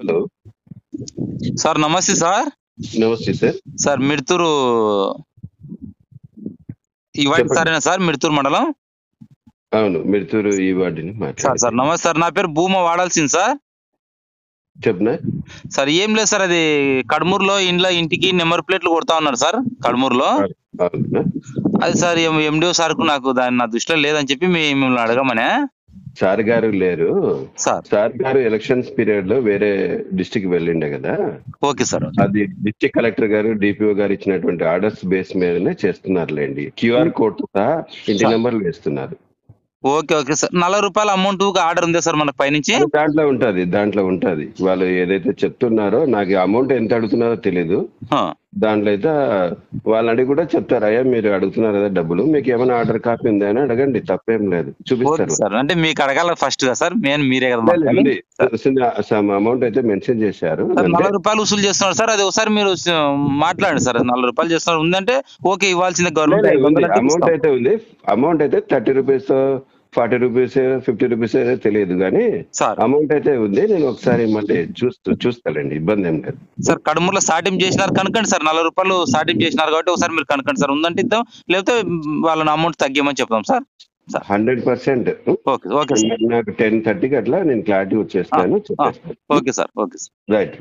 Hello. Sir నమస్తే sir. నమస్తే sir. Sir Midthur ఈ వార్డు చెప్పండి. సారేనా సార్? మిడ్తూరు మండలం. అవును, మిడ్తూరు ఈ వార్డుని సార్ మాట్లాడారు. సార్ నమస్తే సార్. నా పేరు భూమా వాడాల్సింది సార్. చెప్పనా? సార్ ఏం లేదు సార్, అది కడమూరులో ఇంటికి నెంబర్ ప్లేట్లు కొడతా ఉన్నారు సార్ కడమూరులో. అవునా? అది సార్ ఎండిఓ సార్కు నాకు దాని నా దృష్టిలో లేదని చెప్పి మిమ్మల్ని అడగమనే. సార్ గారు లేరు. సార్ సార్ గారు ఎలక్షన్స్ పీరియడ్ లో వేరే డిస్టిక్ వెళ్ళిండే కదా. Okay sir. అది డిస్టిక్ కలెక్టర్ గారు, డిపిఓ గారు ఇచ్చినటువంటి ఆర్డర్స్ బేస్ మీదనే చేస్తున్నారులేండి. క్యూఆర్ కోడ్ సహా ఇంటి సార్. నెంబర్లు వేస్తున్నారు. Okay okay sir. 40 రూపాయల అమౌంట్ ఆర్డర్ ఉందా సార్ మనకు పైనుంచి? దాంట్లో ఉంటది. వాళ్ళు ఏదైతే చెప్తున్నారో, నాకు అమౌంట్ ఎంత అడుగుతున్నారో తెలీదు. ఆ. దాంట్లో అయితే వాళ్ళు అడిగి కూడా చెప్తారు, అయ్యా మీరు అడుగుతున్నారు కదా డబ్బులు, మీకు ఏమైనా ఆర్డర్ కాపీ ఉందా అని అడగండి, తప్పేం లేదు, ఓకే చూపిస్తారు. సార్. అంటే మీకు అడగాల ఫస్ట్ గా సార్, మీరే కదా మాట్లాడాలి. సమ్ అమౌంట్ అయితే మెన్షన్ చేశారు. సార్ అంటే 40 రూపాయలు వసూలు చేస్తున్నారు సార్. అది ఒకసారి మీరు మాట్లాడండి సార్. 40 రూపాయలు చేస్తున్నారు ఉందంటే ఓకే, ఇవ్వాల్సిందే గవర్నమెంట్ 500 అంటే అమౌంట్ ఇస్తాం. అయితే ఉంది. అమౌంట్ అయితే 30 రూపీస్ 40 రూపీస్ 50 రూపీస్ అయితే తెలియదు, కానీ సార్ అమౌంట్ అయితే ఉంది. నేను ఒకసారి మళ్ళీ చూస్తానండి, ఇబ్బంది ఏం లేదు. సార్ కడమూరులో స్టార్టింగ్ చేసినారు కనుకండి సార్. 40 రూపాయలు స్టార్టింగ్ చేసినారు కాబట్టి ఒకసారి మీరు కనుకండి సార్. ఉందంటే ఇద్దాం, లేకపోతే వాళ్ళని అమౌంట్ తగ్గిమని చెప్తాం సార్. 100%. Okay okay sir. నాకు 10:30కి అట్లా నేను క్లారిటీ వచ్చేస్తాను, చెప్పేస్తాను. Okay sir. Okay sir. Right.